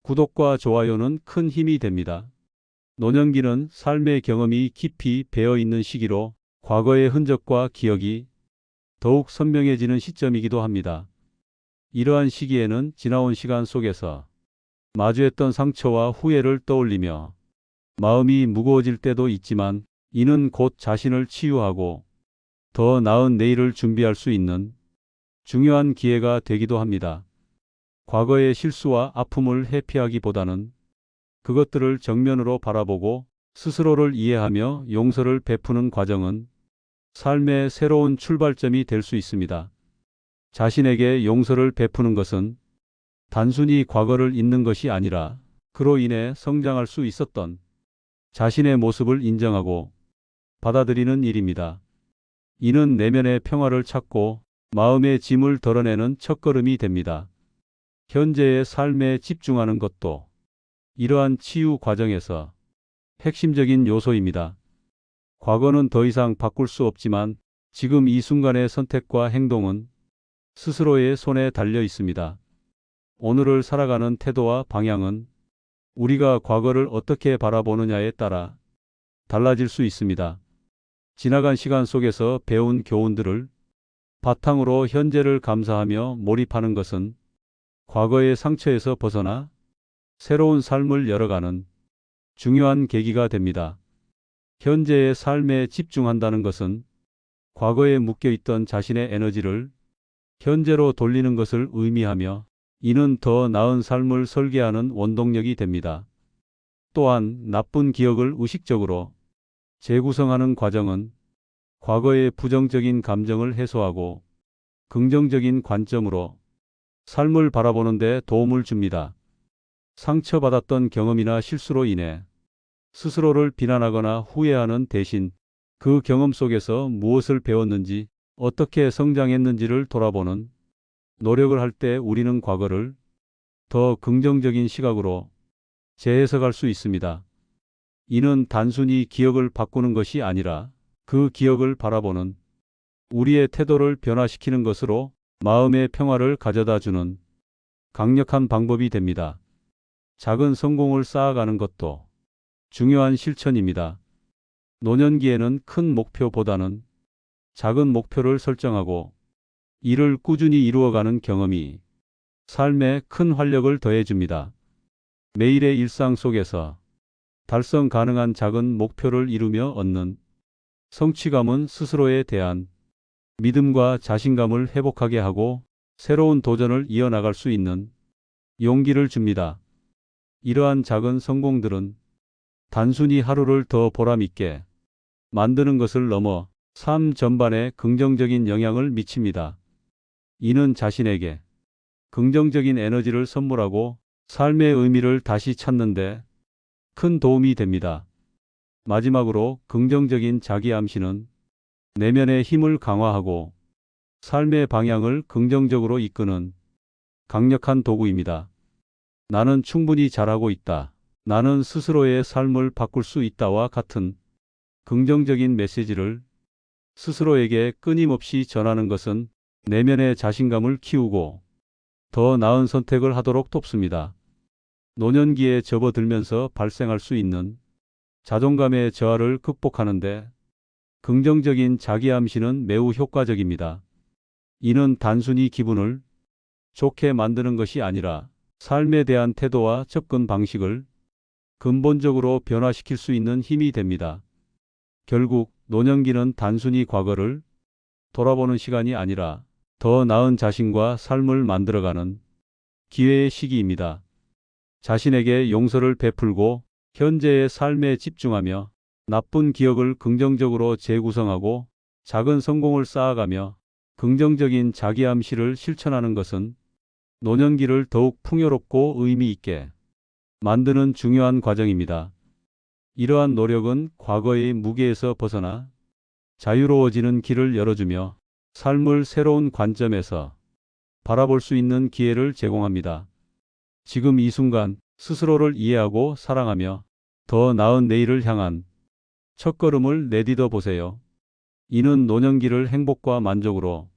구독과 좋아요는 큰 힘이 됩니다. 노년기는 삶의 경험이 깊이 배어 있는 시기로 과거의 흔적과 기억이 더욱 선명해지는 시점이기도 합니다. 이러한 시기에는 지나온 시간 속에서 마주했던 상처와 후회를 떠올리며 마음이 무거워질 때도 있지만, 이는 곧 자신을 치유하고 더 나은 내일을 준비할 수 있는 중요한 기회가 되기도 합니다. 과거의 실수와 아픔을 회피하기보다는 그것들을 정면으로 바라보고 스스로를 이해하며 용서를 베푸는 과정은 삶의 새로운 출발점이 될 수 있습니다. 자신에게 용서를 베푸는 것은 단순히 과거를 잊는 것이 아니라, 그로 인해 성장할 수 있었던 자신의 모습을 인정하고 받아들이는 일입니다. 이는 내면의 평화를 찾고 마음의 짐을 덜어내는 첫걸음이 됩니다. 현재의 삶에 집중하는 것도 이러한 치유 과정에서 핵심적인 요소입니다. 과거는 더 이상 바꿀 수 없지만, 지금 이 순간의 선택과 행동은 스스로의 손에 달려 있습니다. 오늘을 살아가는 태도와 방향은 우리가 과거를 어떻게 바라보느냐에 따라 달라질 수 있습니다. 지나간 시간 속에서 배운 교훈들을 바탕으로 현재를 감사하며 몰입하는 것은 과거의 상처에서 벗어나 새로운 삶을 열어가는 중요한 계기가 됩니다. 현재의 삶에 집중한다는 것은 과거에 묶여있던 자신의 에너지를 현재로 돌리는 것을 의미하며, 이는 더 나은 삶을 설계하는 원동력이 됩니다. 또한 나쁜 기억을 의식적으로 재구성하는 과정은 과거의 부정적인 감정을 해소하고 긍정적인 관점으로 삶을 바라보는 데 도움을 줍니다. 상처받았던 경험이나 실수로 인해 스스로를 비난하거나 후회하는 대신, 그 경험 속에서 무엇을 배웠는지, 어떻게 성장했는지를 돌아보는 노력을 할 때 우리는 과거를 더 긍정적인 시각으로 재해석할 수 있습니다. 이는 단순히 기억을 바꾸는 것이 아니라 그 기억을 바라보는 우리의 태도를 변화시키는 것으로 마음의 평화를 가져다 주는 강력한 방법이 됩니다. 작은 성공을 쌓아가는 것도 중요한 실천입니다. 노년기에는 큰 목표보다는 작은 목표를 설정하고 이를 꾸준히 이루어가는 경험이 삶에 큰 활력을 더해줍니다. 매일의 일상 속에서 달성 가능한 작은 목표를 이루며 얻는 성취감은 스스로에 대한 믿음과 자신감을 회복하게 하고 새로운 도전을 이어나갈 수 있는 용기를 줍니다. 이러한 작은 성공들은 단순히 하루를 더 보람있게 만드는 것을 넘어 삶 전반에 긍정적인 영향을 미칩니다. 이는 자신에게 긍정적인 에너지를 선물하고 삶의 의미를 다시 찾는데 큰 도움이 됩니다. 마지막으로, 긍정적인 자기암시는 내면의 힘을 강화하고 삶의 방향을 긍정적으로 이끄는 강력한 도구입니다. 나는 충분히 잘하고 있다. 나는 스스로의 삶을 바꿀 수 있다와 같은 긍정적인 메시지를 스스로에게 끊임없이 전하는 것은 내면의 자신감을 키우고 더 나은 선택을 하도록 돕습니다. 노년기에 접어들면서 발생할 수 있는 자존감의 저하를 극복하는데 긍정적인 자기암시는 매우 효과적입니다. 이는 단순히 기분을 좋게 만드는 것이 아니라 삶에 대한 태도와 접근 방식을 근본적으로 변화시킬 수 있는 힘이 됩니다. 결국 노년기는 단순히 과거를 돌아보는 시간이 아니라 더 나은 자신과 삶을 만들어가는 기회의 시기입니다. 자신에게 용서를 베풀고 현재의 삶에 집중하며 나쁜 기억을 긍정적으로 재구성하고 작은 성공을 쌓아가며 긍정적인 자기암시를 실천하는 것은 노년기를 더욱 풍요롭고 의미 있게 만드는 중요한 과정입니다. 이러한 노력은 과거의 무게에서 벗어나 자유로워지는 길을 열어주며 삶을 새로운 관점에서 바라볼 수 있는 기회를 제공합니다. 지금 이 순간 스스로를 이해하고 사랑하며 더 나은 내일을 향한 첫걸음을 내딛어 보세요. 이는 노년기를 행복과 만족으로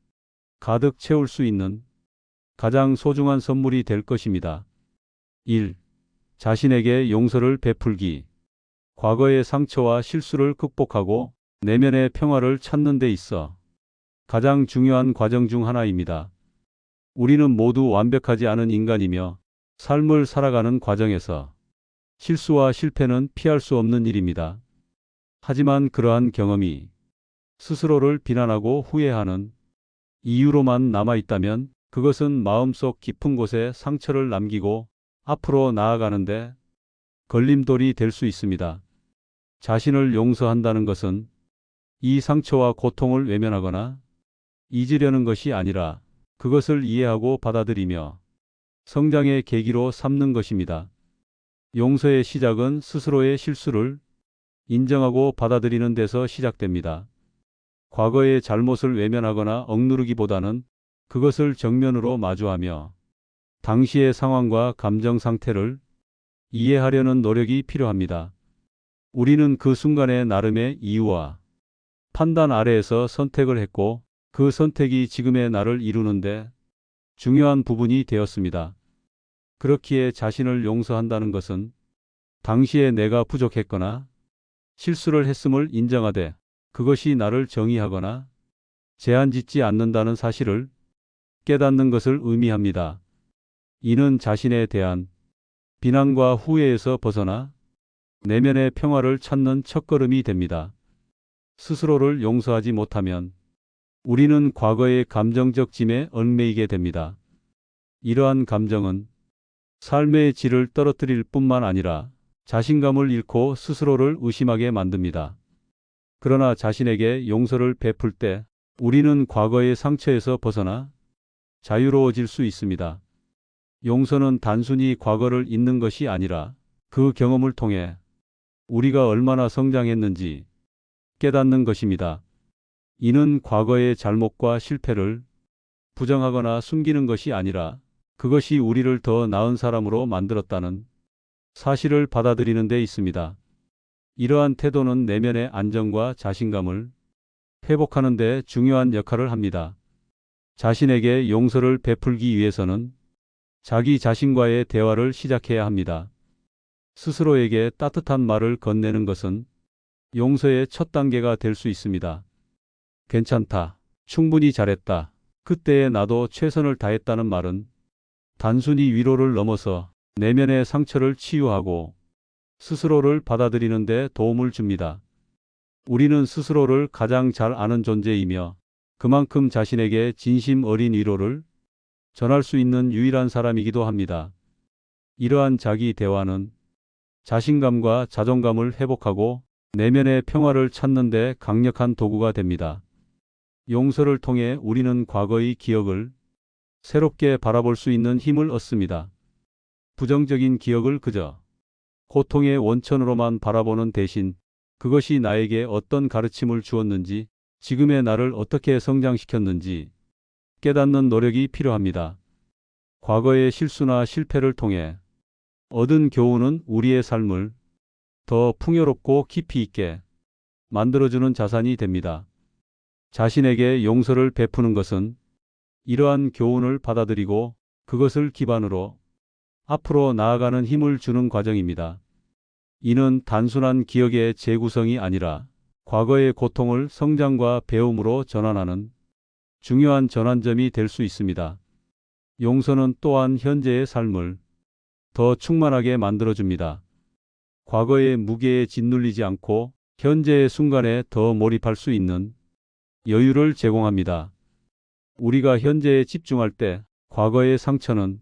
가득 채울 수 있는 가장 소중한 선물이 될 것입니다. 1. 자신에게 용서를 베풀기. 과거의 상처와 실수를 극복하고 내면의 평화를 찾는 데 있어 가장 중요한 과정 중 하나입니다. 우리는 모두 완벽하지 않은 인간이며 삶을 살아가는 과정에서 실수와 실패는 피할 수 없는 일입니다. 하지만 그러한 경험이 스스로를 비난하고 후회하는 이유로만 남아있다면 그것은 마음속 깊은 곳에 상처를 남기고 앞으로 나아가는데 걸림돌이 될 수 있습니다. 자신을 용서한다는 것은 이 상처와 고통을 외면하거나 잊으려는 것이 아니라 그것을 이해하고 받아들이며 성장의 계기로 삼는 것입니다. 용서의 시작은 스스로의 실수를 인정하고 받아들이는 데서 시작됩니다. 과거의 잘못을 외면하거나 억누르기보다는 그것을 정면으로 마주하며 당시의 상황과 감정 상태를 이해하려는 노력이 필요합니다. 우리는 그 순간의 나름의 이유와 판단 아래에서 선택을 했고 그 선택이 지금의 나를 이루는데 중요한 부분이 되었습니다. 그렇기에 자신을 용서한다는 것은 당시에 내가 부족했거나 실수를 했음을 인정하되 그것이 나를 정의하거나 제한짓지 않는다는 사실을 깨닫는 것을 의미합니다. 이는 자신에 대한 비난과 후회에서 벗어나 내면의 평화를 찾는 첫걸음이 됩니다. 스스로를 용서하지 못하면 우리는 과거의 감정적 짐에 얽매이게 됩니다. 이러한 감정은 삶의 질을 떨어뜨릴 뿐만 아니라 자신감을 잃고 스스로를 의심하게 만듭니다. 그러나 자신에게 용서를 베풀 때 우리는 과거의 상처에서 벗어나 자유로워질 수 있습니다. 용서는 단순히 과거를 잊는 것이 아니라 그 경험을 통해 우리가 얼마나 성장했는지 깨닫는 것입니다. 이는 과거의 잘못과 실패를 부정하거나 숨기는 것이 아니라 그것이 우리를 더 나은 사람으로 만들었다는 사실을 받아들이는 데 있습니다. 이러한 태도는 내면의 안정과 자신감을 회복하는 데 중요한 역할을 합니다. 자신에게 용서를 베풀기 위해서는 자기 자신과의 대화를 시작해야 합니다. 스스로에게 따뜻한 말을 건네는 것은 용서의 첫 단계가 될 수 있습니다. 괜찮다. 충분히 잘했다. 그때의 나도 최선을 다했다는 말은 단순히 위로를 넘어서 내면의 상처를 치유하고 스스로를 받아들이는 데 도움을 줍니다. 우리는 스스로를 가장 잘 아는 존재이며 그만큼 자신에게 진심 어린 위로를 전할 수 있는 유일한 사람이기도 합니다. 이러한 자기 대화는 자신감과 자존감을 회복하고 내면의 평화를 찾는 데 강력한 도구가 됩니다. 용서를 통해 우리는 과거의 기억을 새롭게 바라볼 수 있는 힘을 얻습니다. 부정적인 기억을 그저 고통의 원천으로만 바라보는 대신 그것이 나에게 어떤 가르침을 주었는지, 지금의 나를 어떻게 성장시켰는지 깨닫는 노력이 필요합니다. 과거의 실수나 실패를 통해 얻은 교훈은 우리의 삶을 더 풍요롭고 깊이 있게 만들어주는 자산이 됩니다. 자신에게 용서를 베푸는 것은 이러한 교훈을 받아들이고 그것을 기반으로 앞으로 나아가는 힘을 주는 과정입니다. 이는 단순한 기억의 재구성이 아니라 과거의 고통을 성장과 배움으로 전환하는 중요한 전환점이 될 수 있습니다. 용서는 또한 현재의 삶을 더 충만하게 만들어줍니다. 과거의 무게에 짓눌리지 않고 현재의 순간에 더 몰입할 수 있는 여유를 제공합니다. 우리가 현재에 집중할 때 과거의 상처는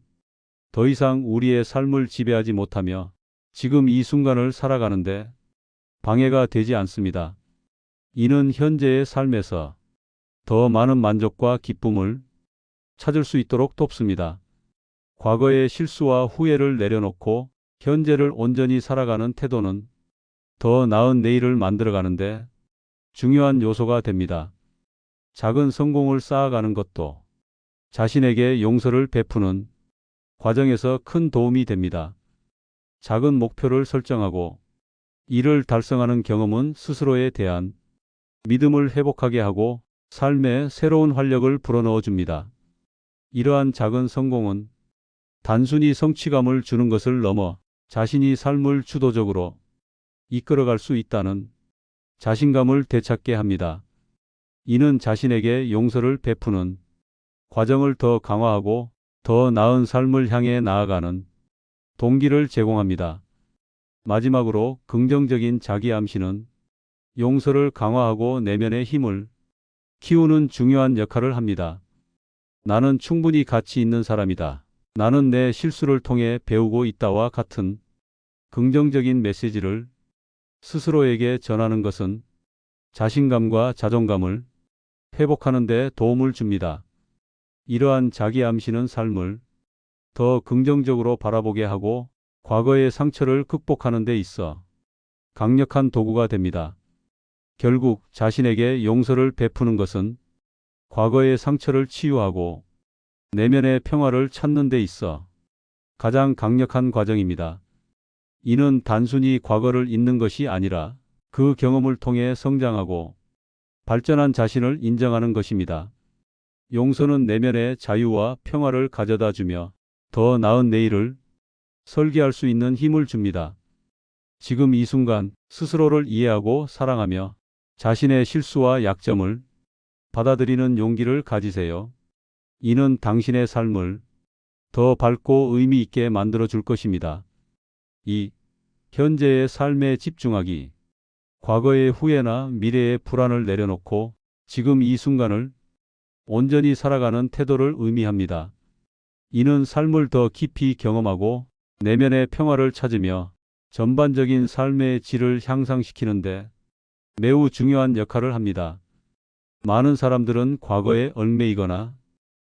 더 이상 우리의 삶을 지배하지 못하며 지금 이 순간을 살아가는데 방해가 되지 않습니다. 이는 현재의 삶에서 더 많은 만족과 기쁨을 찾을 수 있도록 돕습니다. 과거의 실수와 후회를 내려놓고 현재를 온전히 살아가는 태도는 더 나은 내일을 만들어가는데 중요한 요소가 됩니다. 작은 성공을 쌓아가는 것도 자신에게 용서를 베푸는 과정에서 큰 도움이 됩니다. 작은 목표를 설정하고 이를 달성하는 경험은 스스로에 대한 믿음을 회복하게 하고 삶에 새로운 활력을 불어넣어 줍니다. 이러한 작은 성공은 단순히 성취감을 주는 것을 넘어 자신이 삶을 주도적으로 이끌어갈 수 있다는 자신감을 되찾게 합니다. 이는 자신에게 용서를 베푸는 과정을 더 강화하고 더 나은 삶을 향해 나아가는 동기를 제공합니다. 마지막으로 긍정적인 자기암시는 용서를 강화하고 내면의 힘을 키우는 중요한 역할을 합니다. 나는 충분히 가치 있는 사람이다. 나는 내 실수를 통해 배우고 있다와 같은 긍정적인 메시지를 스스로에게 전하는 것은 자신감과 자존감을 회복하는 데 도움을 줍니다. 이러한 자기암시는 삶을 더 긍정적으로 바라보게 하고 과거의 상처를 극복하는 데 있어 강력한 도구가 됩니다. 결국 자신에게 용서를 베푸는 것은 과거의 상처를 치유하고 내면의 평화를 찾는 데 있어 가장 강력한 과정입니다. 이는 단순히 과거를 잊는 것이 아니라 그 경험을 통해 성장하고 발전한 자신을 인정하는 것입니다. 용서는 내면의 자유와 평화를 가져다 주며 더 나은 내일을 설계할 수 있는 힘을 줍니다. 지금 이 순간 스스로를 이해하고 사랑하며 자신의 실수와 약점을 받아들이는 용기를 가지세요. 이는 당신의 삶을 더 밝고 의미 있게 만들어 줄 것입니다. 2. 현재의 삶에 집중하기. 과거의 후회나 미래의 불안을 내려놓고 지금 이 순간을 온전히 살아가는 태도를 의미합니다. 이는 삶을 더 깊이 경험하고 내면의 평화를 찾으며 전반적인 삶의 질을 향상시키는데 매우 중요한 역할을 합니다. 많은 사람들은 과거에 얽매이거나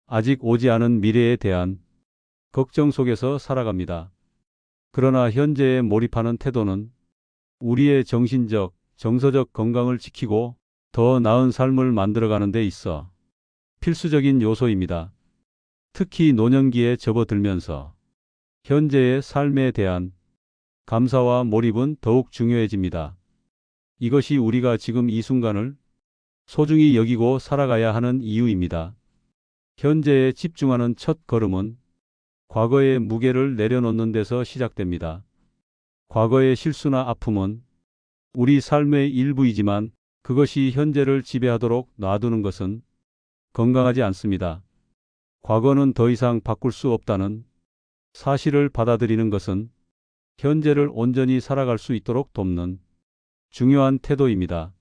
아직 오지 않은 미래에 대한 걱정 속에서 살아갑니다. 그러나 현재에 몰입하는 태도는 우리의 정신적, 정서적 건강을 지키고 더 나은 삶을 만들어가는 데 있어 필수적인 요소입니다. 특히 노년기에 접어들면서 현재의 삶에 대한 감사와 몰입은 더욱 중요해집니다. 이것이 우리가 지금 이 순간을 소중히 여기고 살아가야 하는 이유입니다. 현재에 집중하는 첫 걸음은 과거의 무게를 내려놓는 데서 시작됩니다. 과거의 실수나 아픔은 우리 삶의 일부이지만 그것이 현재를 지배하도록 놔두는 것은 건강하지 않습니다. 과거는 더 이상 바꿀 수 없다는 사실을 받아들이는 것은 현재를 온전히 살아갈 수 있도록 돕는 중요한 태도입니다.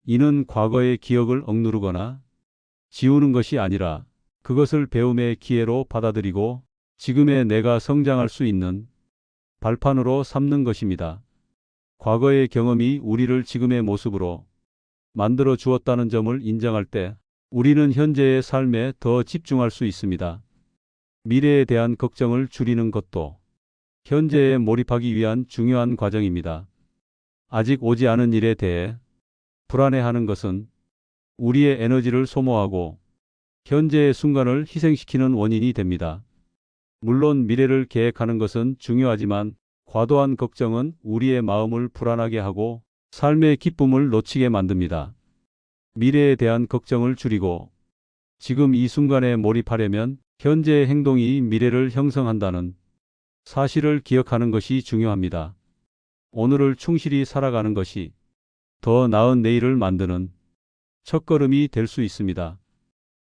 이는 과거의 기억을 억누르거나 지우는 것이 아니라 그것을 배움의 기회로 받아들이고 지금의 내가 성장할 수 있는 발판으로 삼는 것입니다. 과거의 경험이 우리를 지금의 모습으로 만들어 주었다는 점을 인정할 때 우리는 현재의 삶에 더 집중할 수 있습니다. 미래에 대한 걱정을 줄이는 것도 현재에 몰입하기 위한 중요한 과정입니다. 아직 오지 않은 일에 대해 불안해하는 것은 우리의 에너지를 소모하고 현재의 순간을 희생시키는 원인이 됩니다. 물론 미래를 계획하는 것은 중요하지만 과도한 걱정은 우리의 마음을 불안하게 하고 삶의 기쁨을 놓치게 만듭니다. 미래에 대한 걱정을 줄이고 지금 이 순간에 몰입하려면 현재의 행동이 미래를 형성한다는 사실을 기억하는 것이 중요합니다. 오늘을 충실히 살아가는 것이 더 나은 내일을 만드는 첫걸음이 될 수 있습니다.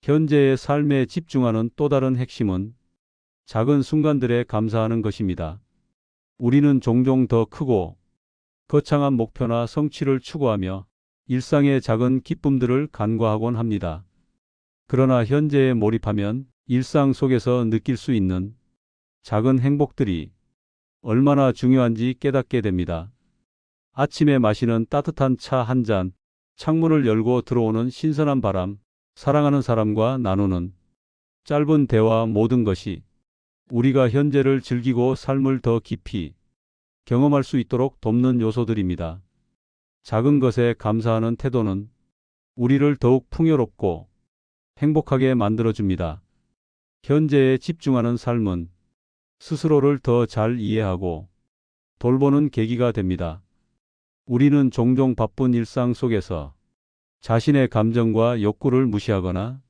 현재의 삶에 집중하는 또 다른 핵심은 작은 순간들에 감사하는 것입니다. 우리는 종종 더 크고 거창한 목표나 성취를 추구하며 일상의 작은 기쁨들을 간과하곤 합니다. 그러나 현재에 몰입하면 일상 속에서 느낄 수 있는 작은 행복들이 얼마나 중요한지 깨닫게 됩니다. 아침에 마시는 따뜻한 차 한 잔, 창문을 열고 들어오는 신선한 바람, 사랑하는 사람과 나누는 짧은 대화 모든 것이 우리가 현재를 즐기고 삶을 더 깊이 경험할 수 있도록 돕는 요소들입니다. 작은 것에 감사하는 태도는 우리를 더욱 풍요롭고 행복하게 만들어줍니다. 현재에 집중하는 삶은 스스로를 더 잘 이해하고 돌보는 계기가 됩니다. 우리는 종종 바쁜 일상 속에서 자신의 감정과 욕구를 무시하거나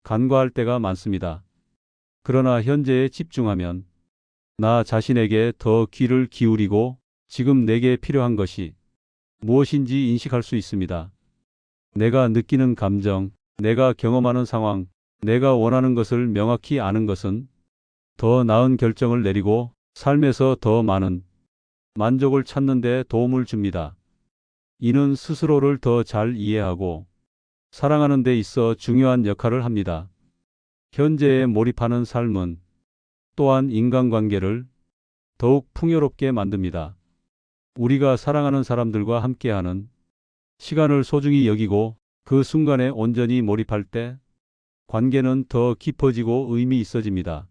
간과할 때가 많습니다. 그러나 현재에 집중하면 나 자신에게 더 귀를 기울이고 지금 내게 필요한 것이 무엇인지 인식할 수 있습니다. 내가 느끼는 감정, 내가 경험하는 상황, 내가 원하는 것을 명확히 아는 것은 더 나은 결정을 내리고 삶에서 더 많은 만족을 찾는 데 도움을 줍니다. 이는 스스로를 더 잘 이해하고 사랑하는 데 있어 중요한 역할을 합니다. 현재에 몰입하는 삶은 또한 인간관계를 더욱 풍요롭게 만듭니다. 우리가 사랑하는 사람들과 함께하는 시간을 소중히 여기고 그 순간에 온전히 몰입할 때 관계는 더 깊어지고 의미 있어집니다.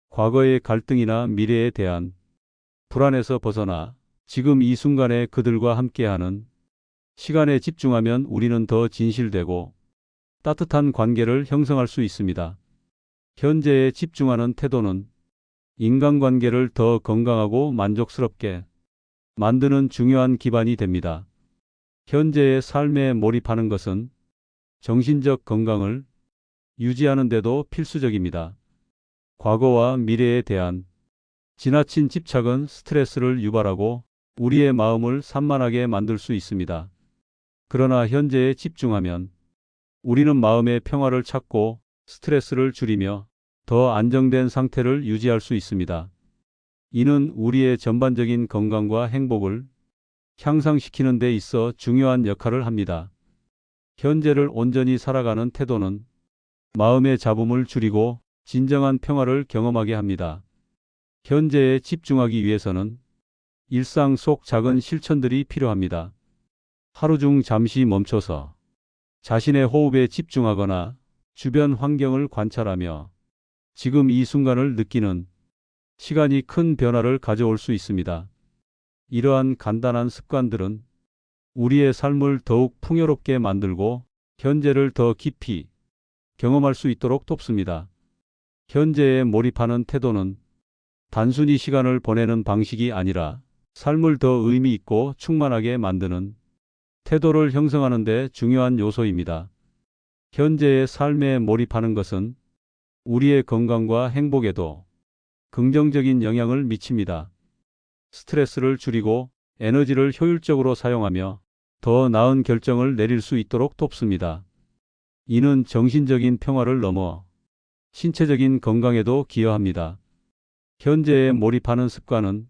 과거의 갈등이나 미래에 대한 불안에서 벗어나 지금 이 순간에 그들과 함께하는 시간에 집중하면 우리는 더 진실되고 따뜻한 관계를 형성할 수 있습니다. 현재에 집중하는 태도는 인간관계를 더 건강하고 만족스럽게 만드는 중요한 기반이 됩니다. 현재의 삶에 몰입하는 것은 정신적 건강을 유지하는 데도 필수적입니다. 과거와 미래에 대한 지나친 집착은 스트레스를 유발하고 우리의 마음을 산만하게 만들 수 있습니다. 그러나 현재에 집중하면 우리는 마음의 평화를 찾고 스트레스를 줄이며 더 안정된 상태를 유지할 수 있습니다. 이는 우리의 전반적인 건강과 행복을 향상시키는 데 있어 중요한 역할을 합니다. 현재를 온전히 살아가는 태도는 마음의 잡음을 줄이고 진정한 평화를 경험하게 합니다. 현재에 집중하기 위해서는 일상 속 작은 실천들이 필요합니다. 하루 중 잠시 멈춰서 자신의 호흡에 집중하거나 주변 환경을 관찰하며 지금 이 순간을 느끼는 시간이 큰 변화를 가져올 수 있습니다. 이러한 간단한 습관들은 우리의 삶을 더욱 풍요롭게 만들고 현재를 더 깊이 경험할 수 있도록 돕습니다. 현재에 몰입하는 태도는 단순히 시간을 보내는 방식이 아니라 삶을 더 의미 있고 충만하게 만드는 태도를 형성하는 데 중요한 요소입니다. 현재의 삶에 몰입하는 것은 우리의 건강과 행복에도 긍정적인 영향을 미칩니다. 스트레스를 줄이고 에너지를 효율적으로 사용하며 더 나은 결정을 내릴 수 있도록 돕습니다. 이는 정신적인 평화를 넘어 신체적인 건강에도 기여합니다. 현재에 몰입하는 습관은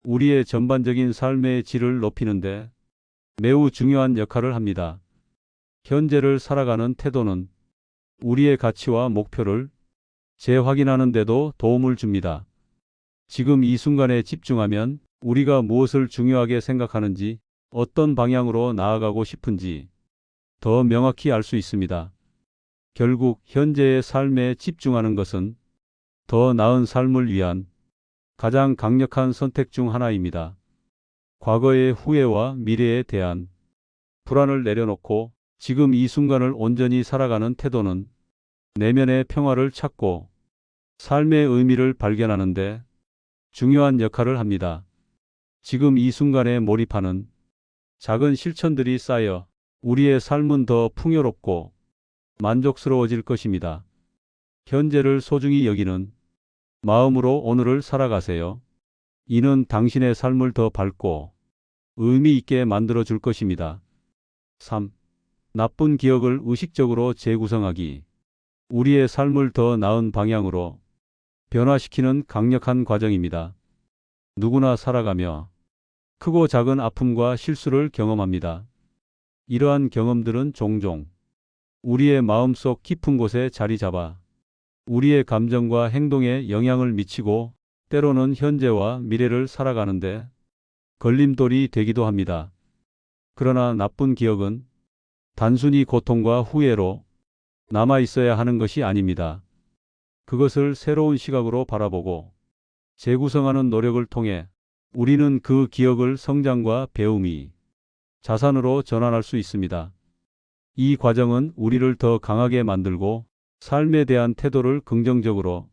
우리의 전반적인 삶의 질을 높이는데 매우 중요한 역할을 합니다. 현재를 살아가는 태도는 우리의 가치와 목표를 재확인하는 데도 도움을 줍니다. 지금 이 순간에 집중하면 우리가 무엇을 중요하게 생각하는지, 어떤 방향으로 나아가고 싶은지 더 명확히 알 수 있습니다. 결국 현재의 삶에 집중하는 것은 더 나은 삶을 위한 가장 강력한 선택 중 하나입니다. 과거의 후회와 미래에 대한 불안을 내려놓고 지금 이 순간을 온전히 살아가는 태도는 내면의 평화를 찾고 삶의 의미를 발견하는데 중요한 역할을 합니다. 지금 이 순간에 몰입하는 작은 실천들이 쌓여 우리의 삶은 더 풍요롭고 만족스러워질 것입니다. 현재를 소중히 여기는 마음으로 오늘을 살아가세요. 이는 당신의 삶을 더 밝고 의미 있게 만들어 줄 것입니다. 3. 나쁜 기억을 의식적으로 재구성하기. 우리의 삶을 더 나은 방향으로 변화시키는 강력한 과정입니다. 누구나 살아가며 크고 작은 아픔과 실수를 경험합니다. 이러한 경험들은 종종 우리의 마음속 깊은 곳에 자리 잡아 우리의 감정과 행동에 영향을 미치고 때로는 현재와 미래를 살아가는데 걸림돌이 되기도 합니다. 그러나 나쁜 기억은 단순히 고통과 후회로 남아 있어야 하는 것이 아닙니다. 그것을 새로운 시각으로 바라보고 재구성하는 노력을 통해 우리는 그 기억을 성장과 배움이 자산으로 전환할 수 있습니다. 이 과정은 우리를 더 강하게 만들고 삶에 대한 태도를 긍정적으로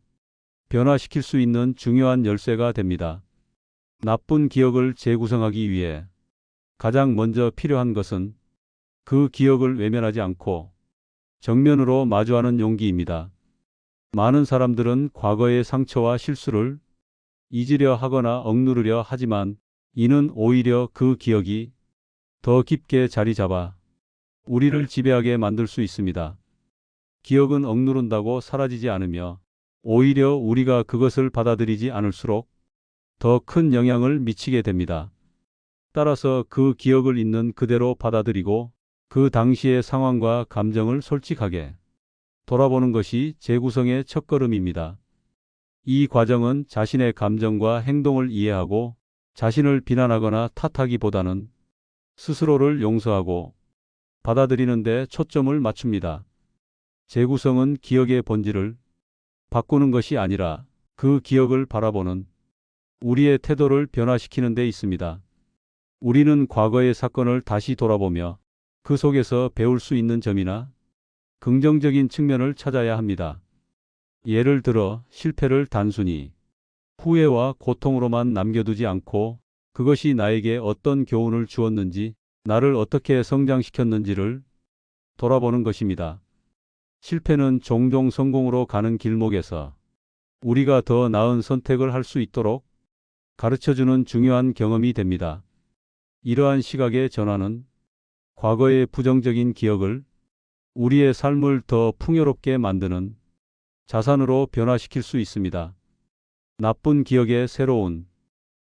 변화시킬 수 있는 중요한 열쇠가 됩니다. 나쁜 기억을 재구성하기 위해 가장 먼저 필요한 것은 그 기억을 외면하지 않고 정면으로 마주하는 용기입니다. 많은 사람들은 과거의 상처와 실수를 잊으려 하거나 억누르려 하지만 이는 오히려 그 기억이 더 깊게 자리 잡아 우리를 지배하게 만들 수 있습니다. 기억은 억누른다고 사라지지 않으며 오히려 우리가 그것을 받아들이지 않을수록 더 큰 영향을 미치게 됩니다. 따라서 그 기억을 있는 그대로 받아들이고 그 당시의 상황과 감정을 솔직하게 돌아보는 것이 재구성의 첫걸음입니다. 이 과정은 자신의 감정과 행동을 이해하고 자신을 비난하거나 탓하기보다는 스스로를 용서하고 받아들이는 데 초점을 맞춥니다. 재구성은 기억의 본질을 바꾸는 것이 아니라 그 기억을 바라보는 우리의 태도를 변화시키는 데 있습니다. 우리는 과거의 사건을 다시 돌아보며 그 속에서 배울 수 있는 점이나 긍정적인 측면을 찾아야 합니다. 예를 들어 실패를 단순히 후회와 고통으로만 남겨두지 않고 그것이 나에게 어떤 교훈을 주었는지, 나를 어떻게 성장시켰는지를 돌아보는 것입니다. 실패는 종종 성공으로 가는 길목에서 우리가 더 나은 선택을 할 수 있도록 가르쳐주는 중요한 경험이 됩니다. 이러한 시각의 전환은 과거의 부정적인 기억을 우리의 삶을 더 풍요롭게 만드는 자산으로 변화시킬 수 있습니다. 나쁜 기억에 새로운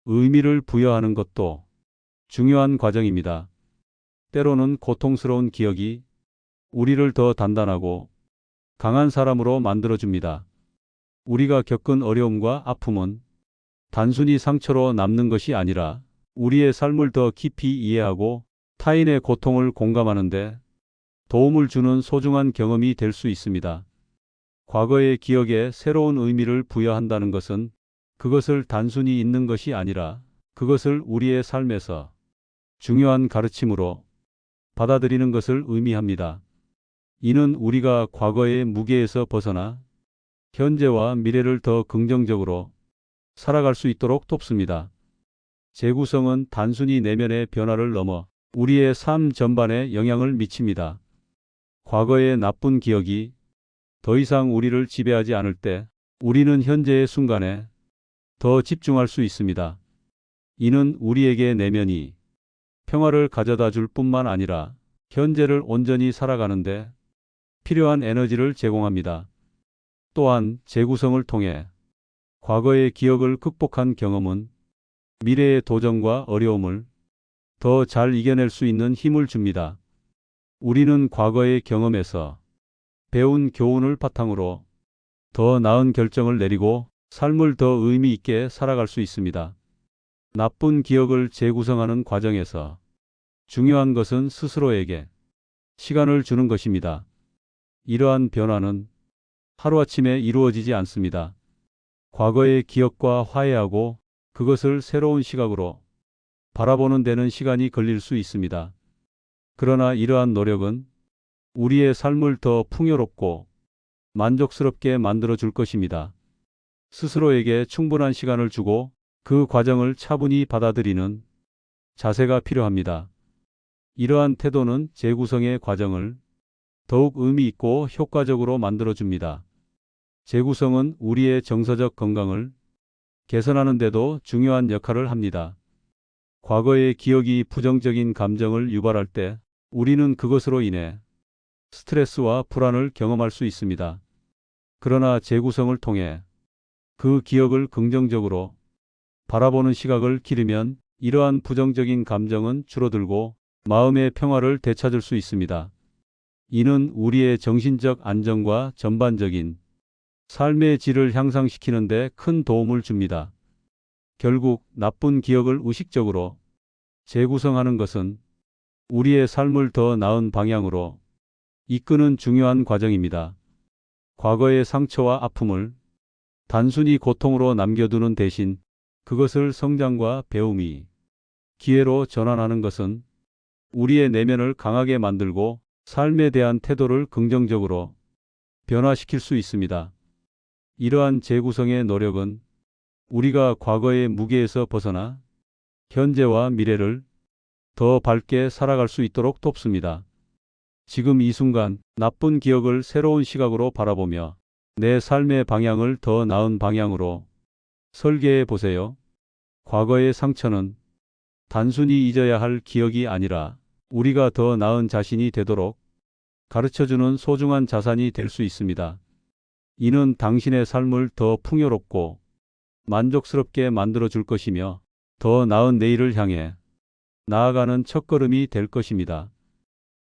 의미를 부여하는 것도 중요한 과정입니다. 때로는 고통스러운 기억이 우리를 더 단단하고 강한 사람으로 만들어줍니다. 우리가 겪은 어려움과 아픔은 단순히 상처로 남는 것이 아니라 우리의 삶을 더 깊이 이해하고 타인의 고통을 공감하는데 도움을 주는 소중한 경험이 될 수 있습니다. 과거의 기억에 새로운 의미를 부여한다는 것은 그것을 단순히 잊는 것이 아니라 그것을 우리의 삶에서 중요한 가르침으로 받아들이는 것을 의미합니다. 이는 우리가 과거의 무게에서 벗어나 현재와 미래를 더 긍정적으로 살아갈 수 있도록 돕습니다. 재구성은 단순히 내면의 변화를 넘어 우리의 삶 전반에 영향을 미칩니다. 과거의 나쁜 기억이 더 이상 우리를 지배하지 않을 때 우리는 현재의 순간에 더 집중할 수 있습니다. 이는 우리에게 내면이 평화를 가져다 줄 뿐만 아니라 현재를 온전히 살아가는데 필요한 에너지를 제공합니다. 또한 재구성을 통해 과거의 기억을 극복한 경험은 미래의 도전과 어려움을 더 잘 이겨낼 수 있는 힘을 줍니다. 우리는 과거의 경험에서 배운 교훈을 바탕으로 더 나은 결정을 내리고 삶을 더 의미 있게 살아갈 수 있습니다. 나쁜 기억을 재구성하는 과정에서 중요한 것은 스스로에게 시간을 주는 것입니다. 이러한 변화는 하루아침에 이루어지지 않습니다. 과거의 기억과 화해하고 그것을 새로운 시각으로 바라보는 데는 시간이 걸릴 수 있습니다. 그러나 이러한 노력은 우리의 삶을 더 풍요롭고 만족스럽게 만들어 줄 것입니다. 스스로에게 충분한 시간을 주고 그 과정을 차분히 받아들이는 자세가 필요합니다. 이러한 태도는 재구성의 과정을 더욱 의미 있고 효과적으로 만들어 줍니다. 재구성은 우리의 정서적 건강을 개선하는 데도 중요한 역할을 합니다. 과거의 기억이 부정적인 감정을 유발할 때 우리는 그것으로 인해 스트레스와 불안을 경험할 수 있습니다. 그러나 재구성을 통해 그 기억을 긍정적으로 바라보는 시각을 기르면 이러한 부정적인 감정은 줄어들고 마음의 평화를 되찾을 수 있습니다. 이는 우리의 정신적 안정과 전반적인 삶의 질을 향상시키는 데 큰 도움을 줍니다. 결국 나쁜 기억을 의식적으로 재구성하는 것은 우리의 삶을 더 나은 방향으로 이끄는 중요한 과정입니다. 과거의 상처와 아픔을 단순히 고통으로 남겨두는 대신 그것을 성장과 배움이 기회로 전환하는 것은 우리의 내면을 강하게 만들고 삶에 대한 태도를 긍정적으로 변화시킬 수 있습니다. 이러한 재구성의 노력은 우리가 과거의 무게에서 벗어나 현재와 미래를 더 밝게 살아갈 수 있도록 돕습니다. 지금 이 순간 나쁜 기억을 새로운 시각으로 바라보며 내 삶의 방향을 더 나은 방향으로 설계해 보세요. 과거의 상처는 단순히 잊어야 할 기억이 아니라 우리가 더 나은 자신이 되도록 가르쳐주는 소중한 자산이 될 수 있습니다. 이는 당신의 삶을 더 풍요롭고 만족스럽게 만들어 줄 것이며 더 나은 내일을 향해 나아가는 첫걸음이 될 것입니다.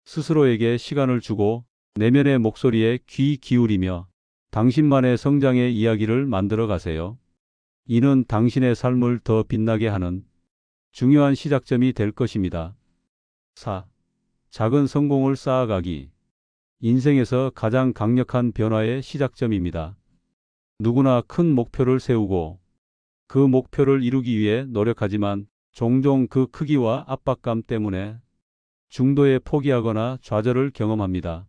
스스로에게 시간을 주고 내면의 목소리에 귀 기울이며 당신만의 성장의 이야기를 만들어 가세요. 이는 당신의 삶을 더 빛나게 하는 중요한 시작점이 될 것입니다. 4. 작은 성공을 쌓아가기. 인생에서 가장 강력한 변화의 시작점입니다. 누구나 큰 목표를 세우고 그 목표를 이루기 위해 노력하지만 종종 그 크기와 압박감 때문에 중도에 포기하거나 좌절을 경험합니다.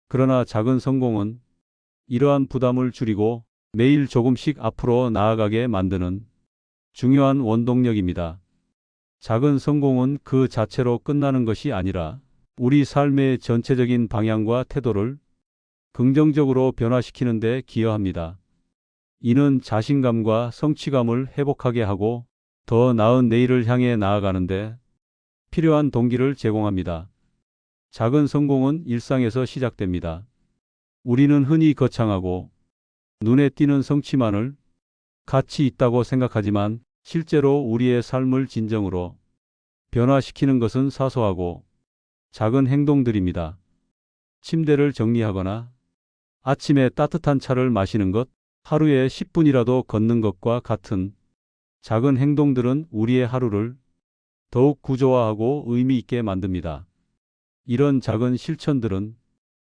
그러나 작은 성공은 이러한 부담을 줄이고 매일 조금씩 앞으로 나아가게 만드는 중요한 원동력입니다. 작은 성공은 그 자체로 끝나는 것이 아니라 우리 삶의 전체적인 방향과 태도를 긍정적으로 변화시키는 데 기여합니다. 이는 자신감과 성취감을 회복하게 하고 더 나은 내일을 향해 나아가는데 필요한 동기를 제공합니다. 작은 성공은 일상에서 시작됩니다. 우리는 흔히 거창하고 눈에 띄는 성취만을 가치 있다고 생각하지만 실제로 우리의 삶을 진정으로 변화시키는 것은 사소하고 작은 행동들입니다. 침대를 정리하거나 아침에 따뜻한 차를 마시는 것, 하루에 10분이라도 걷는 것과 같은 작은 행동들은 우리의 하루를 더욱 구조화하고 의미 있게 만듭니다. 이런 작은 실천들은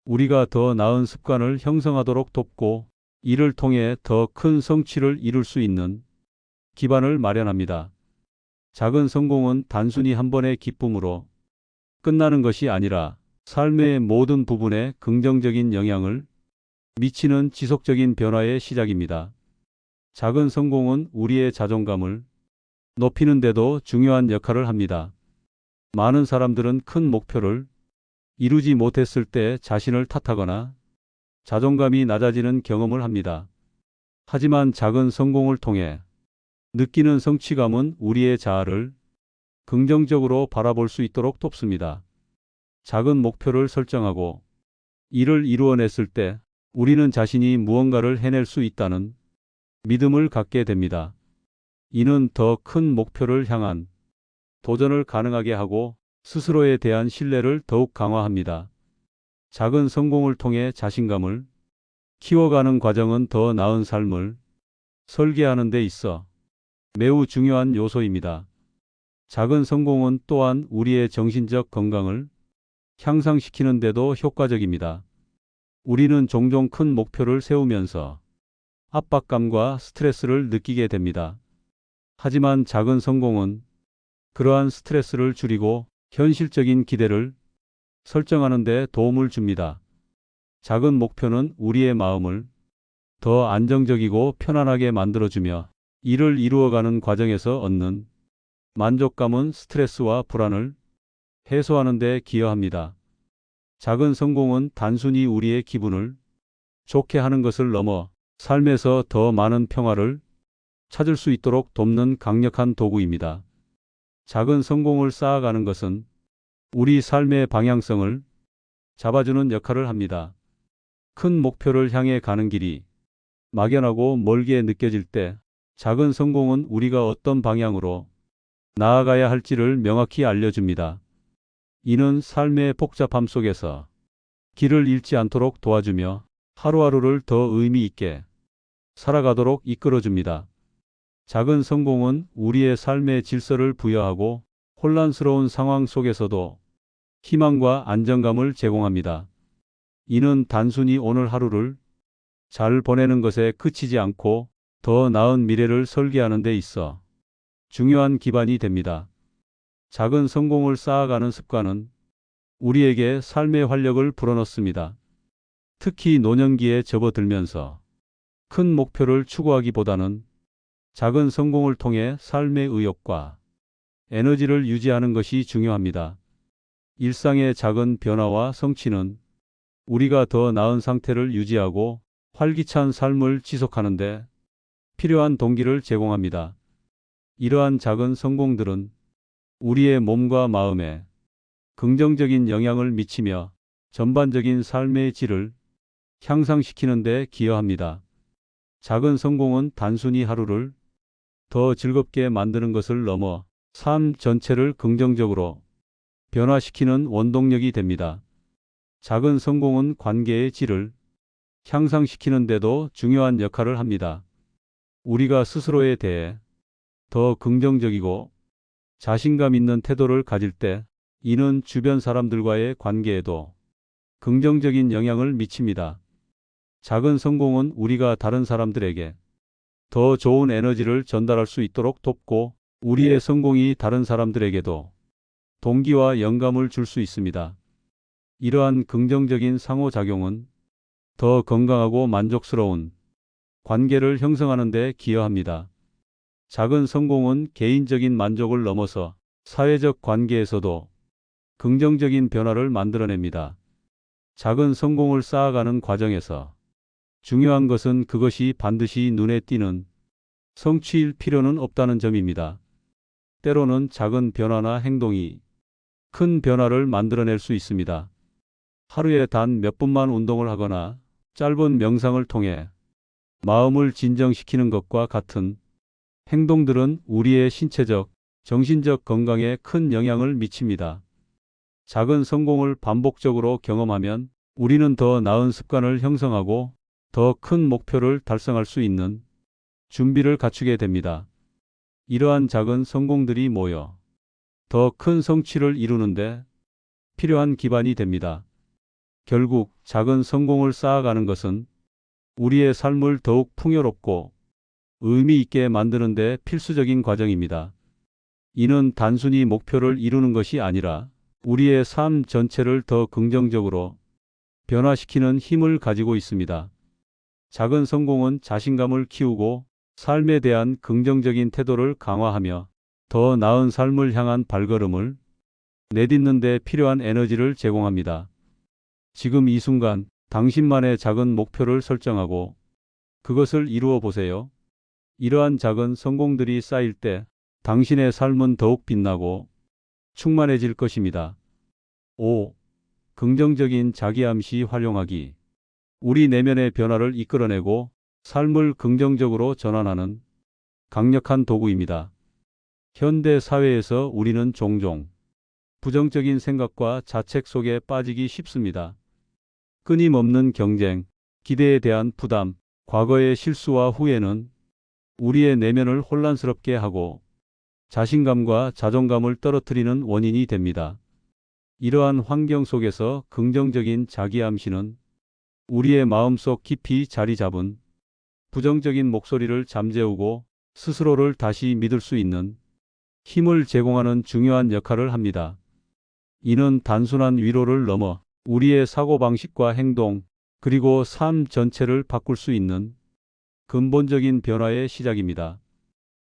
우리가 더 나은 습관을 형성하도록 돕고 이를 통해 더 큰 성취를 이룰 수 있는 기반을 마련합니다. 작은 성공은 단순히 한 번의 기쁨으로 끝나는 것이 아니라 삶의 모든 부분에 긍정적인 영향을 미치는 지속적인 변화의 시작입니다. 작은 성공은 우리의 자존감을 높이는 데도 중요한 역할을 합니다. 많은 사람들은 큰 목표를 이루지 못했을 때 자신을 탓하거나 자존감이 낮아지는 경험을 합니다. 하지만 작은 성공을 통해 느끼는 성취감은 우리의 자아를 긍정적으로 바라볼 수 있도록 돕습니다. 작은 목표를 설정하고 이를 이루어냈을 때 우리는 자신이 무언가를 해낼 수 있다는 믿음을 갖게 됩니다. 이는 더 큰 목표를 향한 도전을 가능하게 하고 스스로에 대한 신뢰를 더욱 강화합니다. 작은 성공을 통해 자신감을 키워가는 과정은 더 나은 삶을 설계하는 데 있어 매우 중요한 요소입니다. 작은 성공은 또한 우리의 정신적 건강을 향상시키는 데도 효과적입니다. 우리는 종종 큰 목표를 세우면서 압박감과 스트레스를 느끼게 됩니다. 하지만 작은 성공은 그러한 스트레스를 줄이고 현실적인 기대를 설정하는 데 도움을 줍니다. 작은 목표는 우리의 마음을 더 안정적이고 편안하게 만들어주며 이를 이루어가는 과정에서 얻는 만족감은 스트레스와 불안을 해소하는 데 기여합니다. 작은 성공은 단순히 우리의 기분을 좋게 하는 것을 넘어 삶에서 더 많은 평화를 찾을 수 있도록 돕는 강력한 도구입니다. 작은 성공을 쌓아가는 것은 우리 삶의 방향성을 잡아주는 역할을 합니다. 큰 목표를 향해 가는 길이 막연하고 멀게 느껴질 때 작은 성공은 우리가 어떤 방향으로 나아가야 할지를 명확히 알려줍니다. 이는 삶의 복잡함 속에서 길을 잃지 않도록 도와주며 하루하루를 더 의미 있게 살아가도록 이끌어줍니다. 작은 성공은 우리의 삶의 질서를 부여하고 혼란스러운 상황 속에서도 희망과 안정감을 제공합니다. 이는 단순히 오늘 하루를 잘 보내는 것에 그치지 않고 더 나은 미래를 설계하는 데 있어 중요한 기반이 됩니다. 작은 성공을 쌓아가는 습관은 우리에게 삶의 활력을 불어넣습니다. 특히 노년기에 접어들면서 큰 목표를 추구하기보다는 작은 성공을 통해 삶의 의욕과 에너지를 유지하는 것이 중요합니다. 일상의 작은 변화와 성취는 우리가 더 나은 상태를 유지하고 활기찬 삶을 지속하는 데 필요한 동기를 제공합니다. 이러한 작은 성공들은 우리의 몸과 마음에 긍정적인 영향을 미치며 전반적인 삶의 질을 향상시키는 데 기여합니다. 작은 성공은 단순히 하루를 더 즐겁게 만드는 것을 넘어 삶 전체를 긍정적으로 변화시키는 원동력이 됩니다. 작은 성공은 관계의 질을 향상시키는 데도 중요한 역할을 합니다. 우리가 스스로에 대해 더 긍정적이고 자신감 있는 태도를 가질 때 이는 주변 사람들과의 관계에도 긍정적인 영향을 미칩니다. 작은 성공은 우리가 다른 사람들에게 더 좋은 에너지를 전달할 수 있도록 돕고 우리의 성공이 다른 사람들에게도 동기와 영감을 줄 수 있습니다. 이러한 긍정적인 상호작용은 더 건강하고 만족스러운 관계를 형성하는 데 기여합니다. 작은 성공은 개인적인 만족을 넘어서 사회적 관계에서도 긍정적인 변화를 만들어냅니다. 작은 성공을 쌓아가는 과정에서 중요한 것은 그것이 반드시 눈에 띄는 성취일 필요는 없다는 점입니다. 때로는 작은 변화나 행동이 큰 변화를 만들어낼 수 있습니다. 하루에 단 몇 분만 운동을 하거나 짧은 명상을 통해 마음을 진정시키는 것과 같은 행동들은 우리의 신체적, 정신적 건강에 큰 영향을 미칩니다. 작은 성공을 반복적으로 경험하면 우리는 더 나은 습관을 형성하고 더 큰 목표를 달성할 수 있는 준비를 갖추게 됩니다. 이러한 작은 성공들이 모여 더 큰 성취를 이루는데 필요한 기반이 됩니다. 결국 작은 성공을 쌓아가는 것은 우리의 삶을 더욱 풍요롭고 의미 있게 만드는 데 필수적인 과정입니다. 이는 단순히 목표를 이루는 것이 아니라 우리의 삶 전체를 더 긍정적으로 변화시키는 힘을 가지고 있습니다. 작은 성공은 자신감을 키우고 삶에 대한 긍정적인 태도를 강화하며 더 나은 삶을 향한 발걸음을 내딛는 데 필요한 에너지를 제공합니다. 지금 이 순간 당신만의 작은 목표를 설정하고 그것을 이루어 보세요. 이러한 작은 성공들이 쌓일 때 당신의 삶은 더욱 빛나고 충만해질 것입니다. 5. 긍정적인 자기암시 활용하기. 우리 내면의 변화를 이끌어내고 삶을 긍정적으로 전환하는 강력한 도구입니다. 현대 사회에서 우리는 종종 부정적인 생각과 자책 속에 빠지기 쉽습니다. 끊임없는 경쟁, 기대에 대한 부담, 과거의 실수와 후회는 우리의 내면을 혼란스럽게 하고 자신감과 자존감을 떨어뜨리는 원인이 됩니다. 이러한 환경 속에서 긍정적인 자기암시는 우리의 마음속 깊이 자리 잡은 부정적인 목소리를 잠재우고 스스로를 다시 믿을 수 있는 힘을 제공하는 중요한 역할을 합니다. 이는 단순한 위로를 넘어 우리의 사고방식과 행동, 그리고 삶 전체를 바꿀 수 있는 근본적인 변화의 시작입니다.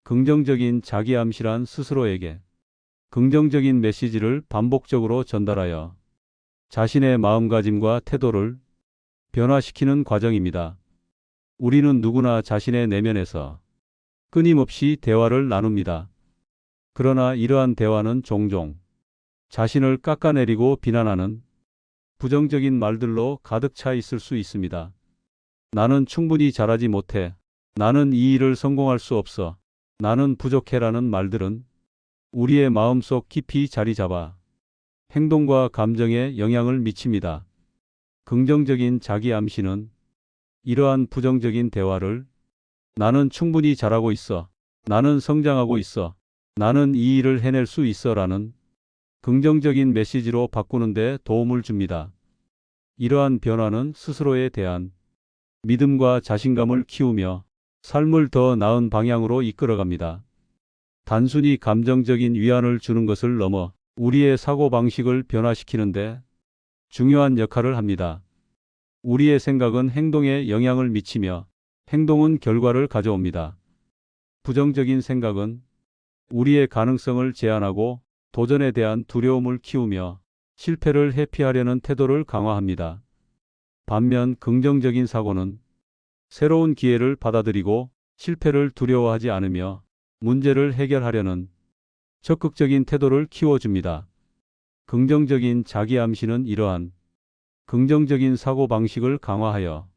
긍정적인 자기암시란 스스로에게 긍정적인 메시지를 반복적으로 전달하여 자신의 마음가짐과 태도를 변화시키는 과정입니다. 우리는 누구나 자신의 내면에서 끊임없이 대화를 나눕니다. 그러나 이러한 대화는 종종 자신을 깎아내리고 비난하는 부정적인 말들로 가득 차 있을 수 있습니다. 나는 충분히 잘하지 못해. 나는 이 일을 성공할 수 없어. 나는 부족해라는 말들은 우리의 마음속 깊이 자리 잡아 행동과 감정에 영향을 미칩니다. 긍정적인 자기암시는 이러한 부정적인 대화를 나는 충분히 잘하고 있어. 나는 성장하고 있어. 나는 이 일을 해낼 수 있어 라는 긍정적인 메시지로 바꾸는 데 도움을 줍니다. 이러한 변화는 스스로에 대한 믿음과 자신감을 키우며 삶을 더 나은 방향으로 이끌어갑니다. 단순히 감정적인 위안을 주는 것을 넘어 우리의 사고방식을 변화시키는데 중요한 역할을 합니다. 우리의 생각은 행동에 영향을 미치며 행동은 결과를 가져옵니다. 부정적인 생각은 우리의 가능성을 제한하고 도전에 대한 두려움을 키우며 실패를 회피하려는 태도를 강화합니다. 반면 긍정적인 사고는 새로운 기회를 받아들이고 실패를 두려워하지 않으며 문제를 해결하려는 적극적인 태도를 키워줍니다. 긍정적인 자기암시는 이러한 긍정적인 사고방식을 강화하여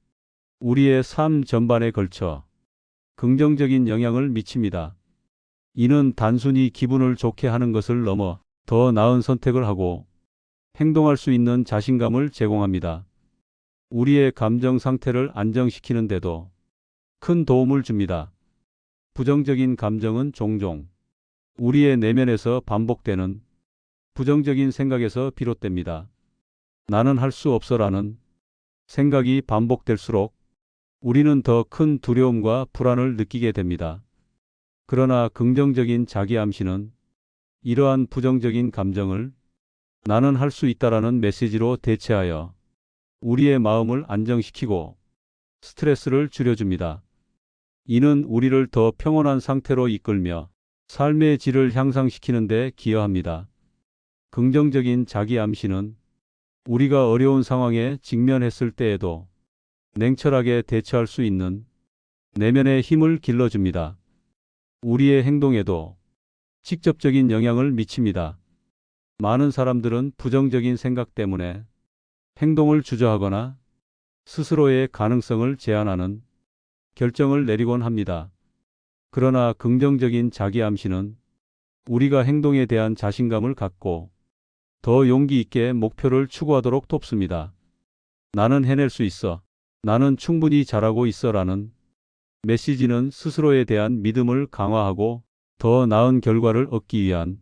우리의 삶 전반에 걸쳐 긍정적인 영향을 미칩니다. 이는 단순히 기분을 좋게 하는 것을 넘어 더 나은 선택을 하고 행동할 수 있는 자신감을 제공합니다. 우리의 감정 상태를 안정시키는 데도 큰 도움을 줍니다. 부정적인 감정은 종종 우리의 내면에서 반복되는 부정적인 생각에서 비롯됩니다. 나는 할 수 없어라는 생각이 반복될수록 우리는 더 큰 두려움과 불안을 느끼게 됩니다. 그러나 긍정적인 자기암시는 이러한 부정적인 감정을 나는 할 수 있다라는 메시지로 대체하여 우리의 마음을 안정시키고 스트레스를 줄여줍니다. 이는 우리를 더 평온한 상태로 이끌며 삶의 질을 향상시키는 데 기여합니다. 긍정적인 자기암시는 우리가 어려운 상황에 직면했을 때에도 냉철하게 대처할 수 있는 내면의 힘을 길러줍니다. 우리의 행동에도 직접적인 영향을 미칩니다. 많은 사람들은 부정적인 생각 때문에 행동을 주저하거나 스스로의 가능성을 제한하는 결정을 내리곤 합니다. 그러나 긍정적인 자기암시는 우리가 행동에 대한 자신감을 갖고 더 용기 있게 목표를 추구하도록 돕습니다. 나는 해낼 수 있어. 나는 충분히 잘하고 있어라는 메시지는 스스로에 대한 믿음을 강화하고 더 나은 결과를 얻기 위한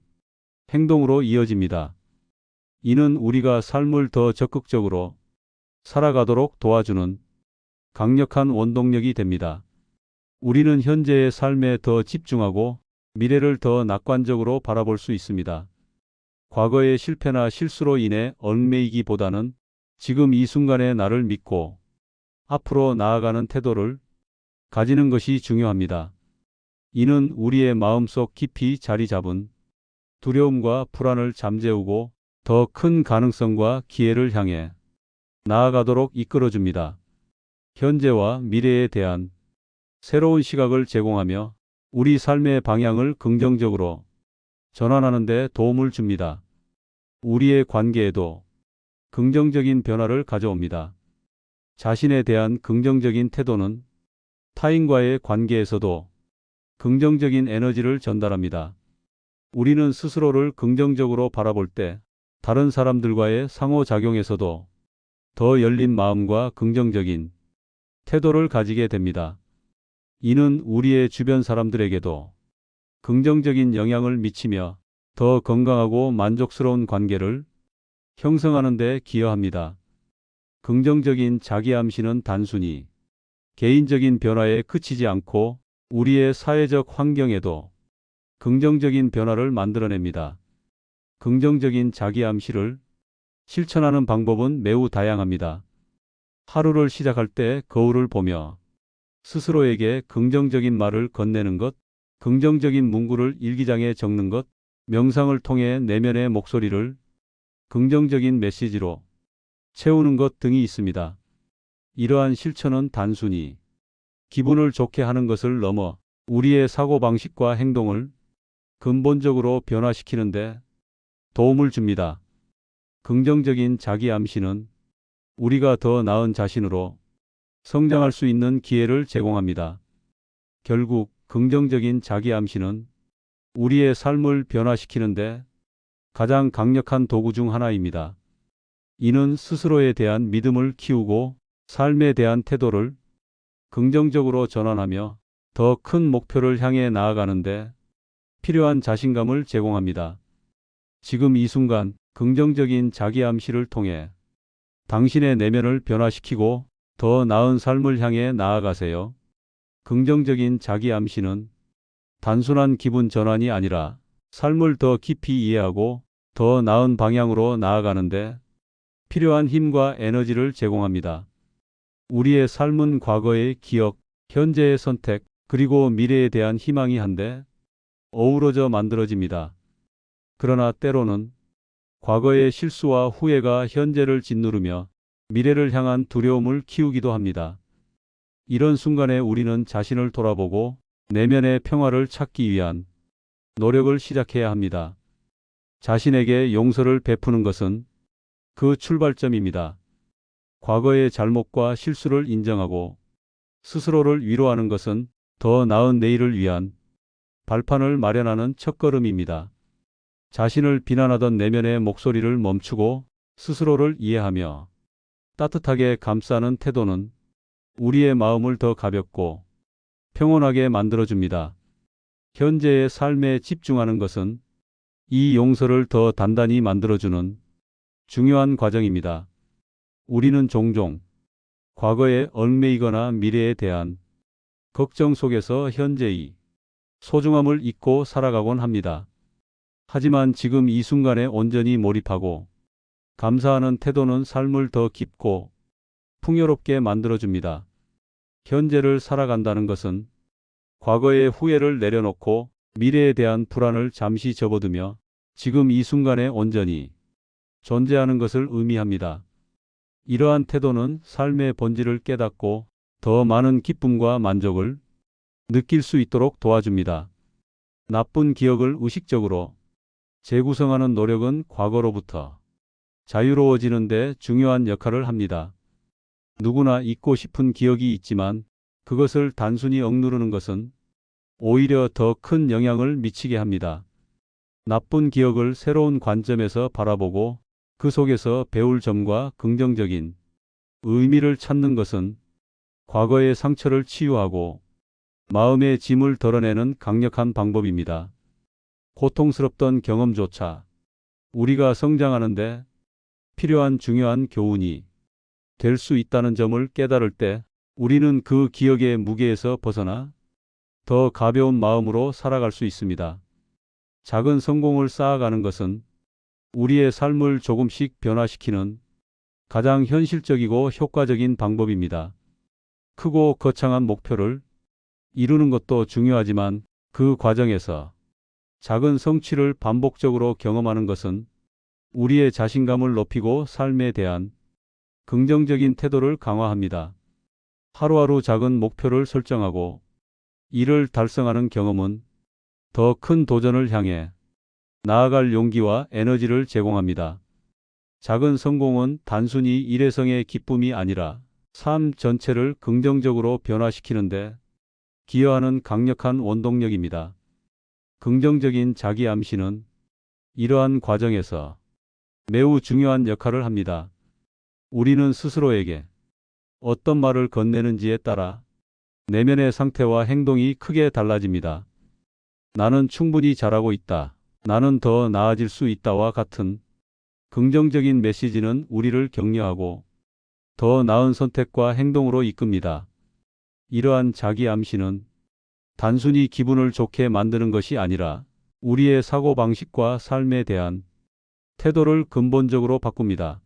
행동으로 이어집니다. 이는 우리가 삶을 더 적극적으로 살아가도록 도와주는 강력한 원동력이 됩니다. 우리는 현재의 삶에 더 집중하고 미래를 더 낙관적으로 바라볼 수 있습니다. 과거의 실패나 실수로 인해 얽매이기보다는 지금 이 순간의 나를 믿고 앞으로 나아가는 태도를 가지는 것이 중요합니다. 이는 우리의 마음속 깊이 자리 잡은 두려움과 불안을 잠재우고 더 큰 가능성과 기회를 향해 나아가도록 이끌어줍니다. 현재와 미래에 대한 새로운 시각을 제공하며 우리 삶의 방향을 긍정적으로 전환하는 데 도움을 줍니다. 우리의 관계에도 긍정적인 변화를 가져옵니다. 자신에 대한 긍정적인 태도는 타인과의 관계에서도 긍정적인 에너지를 전달합니다. 우리는 스스로를 긍정적으로 바라볼 때 다른 사람들과의 상호작용에서도 더 열린 마음과 긍정적인 태도를 가지게 됩니다. 이는 우리의 주변 사람들에게도 긍정적인 영향을 미치며 더 건강하고 만족스러운 관계를 형성하는 데 기여합니다. 긍정적인 자기암시는 단순히 개인적인 변화에 그치지 않고 우리의 사회적 환경에도 긍정적인 변화를 만들어냅니다. 긍정적인 자기암시를 실천하는 방법은 매우 다양합니다. 하루를 시작할 때 거울을 보며 스스로에게 긍정적인 말을 건네는 것, 긍정적인 문구를 일기장에 적는 것, 명상을 통해 내면의 목소리를 긍정적인 메시지로 채우는 것 등이 있습니다. 이러한 실천은 단순히 기분을 좋게 하는 것을 넘어 우리의 사고방식과 행동을 근본적으로 변화시키는데 도움을 줍니다. 긍정적인 자기암시는 우리가 더 나은 자신으로 성장할 수 있는 기회를 제공합니다. 결국 긍정적인 자기암시는 우리의 삶을 변화시키는데 가장 강력한 도구 중 하나입니다. 이는 스스로에 대한 믿음을 키우고 삶에 대한 태도를 긍정적으로 전환하며 더 큰 목표를 향해 나아가는데 필요한 자신감을 제공합니다. 지금 이 순간 긍정적인 자기암시를 통해 당신의 내면을 변화시키고 더 나은 삶을 향해 나아가세요. 긍정적인 자기암시는 단순한 기분 전환이 아니라 삶을 더 깊이 이해하고 더 나은 방향으로 나아가는데 필요한 힘과 에너지를 제공합니다. 우리의 삶은 과거의 기억, 현재의 선택, 그리고 미래에 대한 희망이 한데 어우러져 만들어집니다. 그러나 때로는 과거의 실수와 후회가 현재를 짓누르며 미래를 향한 두려움을 키우기도 합니다. 이런 순간에 우리는 자신을 돌아보고 내면의 평화를 찾기 위한 노력을 시작해야 합니다. 자신에게 용서를 베푸는 것은 그 출발점입니다. 과거의 잘못과 실수를 인정하고 스스로를 위로하는 것은 더 나은 내일을 위한 발판을 마련하는 첫걸음입니다. 자신을 비난하던 내면의 목소리를 멈추고 스스로를 이해하며 따뜻하게 감싸는 태도는 우리의 마음을 더 가볍고 평온하게 만들어줍니다. 현재의 삶에 집중하는 것은 이 용서를 더 단단히 만들어주는 중요한 과정입니다. 우리는 종종 과거에 얽매이거나 미래에 대한 걱정 속에서 현재의 소중함을 잊고 살아가곤 합니다. 하지만 지금 이 순간에 온전히 몰입하고 감사하는 태도는 삶을 더 깊고 풍요롭게 만들어줍니다. 현재를 살아간다는 것은 과거의 후회를 내려놓고 미래에 대한 불안을 잠시 접어두며 지금 이 순간에 온전히 존재하는 것을 의미합니다. 이러한 태도는 삶의 본질을 깨닫고 더 많은 기쁨과 만족을 느낄 수 있도록 도와줍니다. 나쁜 기억을 의식적으로 재구성하는 노력은 과거로부터 자유로워지는 데 중요한 역할을 합니다. 누구나 잊고 싶은 기억이 있지만 그것을 단순히 억누르는 것은 오히려 더 큰 영향을 미치게 합니다. 나쁜 기억을 새로운 관점에서 바라보고 그 속에서 배울 점과 긍정적인 의미를 찾는 것은 과거의 상처를 치유하고 마음의 짐을 덜어내는 강력한 방법입니다. 고통스럽던 경험조차 우리가 성장하는데 필요한 중요한 교훈이 될 수 있다는 점을 깨달을 때 우리는 그 기억의 무게에서 벗어나 더 가벼운 마음으로 살아갈 수 있습니다. 작은 성공을 쌓아가는 것은 우리의 삶을 조금씩 변화시키는 가장 현실적이고 효과적인 방법입니다. 크고 거창한 목표를 이루는 것도 중요하지만 그 과정에서 작은 성취를 반복적으로 경험하는 것은 우리의 자신감을 높이고 삶에 대한 긍정적인 태도를 강화합니다. 하루하루 작은 목표를 설정하고 이를 달성하는 경험은 더 큰 도전을 향해 나아갈 용기와 에너지를 제공합니다. 작은 성공은 단순히 일회성의 기쁨이 아니라 삶 전체를 긍정적으로 변화시키는데 기여하는 강력한 원동력입니다. 긍정적인 자기 암시는 이러한 과정에서 매우 중요한 역할을 합니다. 우리는 스스로에게 어떤 말을 건네는지에 따라 내면의 상태와 행동이 크게 달라집니다. 나는 충분히 잘하고 있다. 나는 더 나아질 수 있다와 같은 긍정적인 메시지는 우리를 격려하고 더 나은 선택과 행동으로 이끕니다. 이러한 자기 암시는 단순히 기분을 좋게 만드는 것이 아니라 우리의 사고방식과 삶에 대한 태도를 근본적으로 바꿉니다.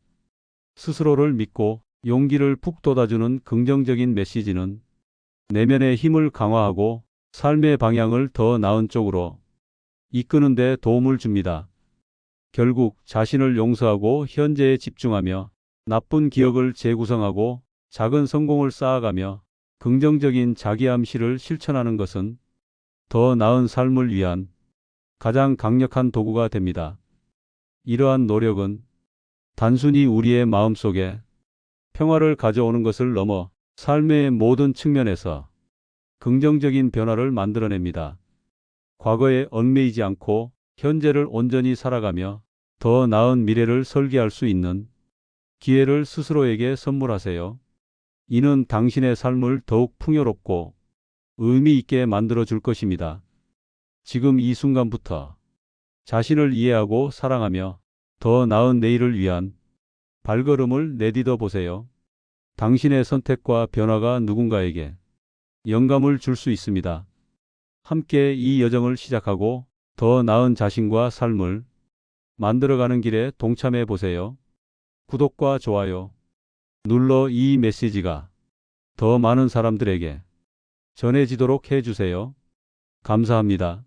스스로를 믿고 용기를 북돋아주는 긍정적인 메시지는 내면의 힘을 강화하고 삶의 방향을 더 나은 쪽으로 이끄는 데 도움을 줍니다. 결국 자신을 용서하고 현재에 집중하며 나쁜 기억을 재구성하고 작은 성공을 쌓아가며 긍정적인 자기암시를 실천하는 것은 더 나은 삶을 위한 가장 강력한 도구가 됩니다. 이러한 노력은 단순히 우리의 마음속에 평화를 가져오는 것을 넘어 삶의 모든 측면에서 긍정적인 변화를 만들어냅니다. 과거에 얽매이지 않고 현재를 온전히 살아가며 더 나은 미래를 설계할 수 있는 기회를 스스로에게 선물하세요. 이는 당신의 삶을 더욱 풍요롭고 의미 있게 만들어 줄 것입니다. 지금 이 순간부터 자신을 이해하고 사랑하며 더 나은 내일을 위한 발걸음을 내딛어 보세요. 당신의 선택과 변화가 누군가에게 영감을 줄 수 있습니다. 함께 이 여정을 시작하고 더 나은 자신과 삶을 만들어가는 길에 동참해 보세요. 구독과 좋아요 눌러 이 메시지가 더 많은 사람들에게 전해지도록 해주세요. 감사합니다.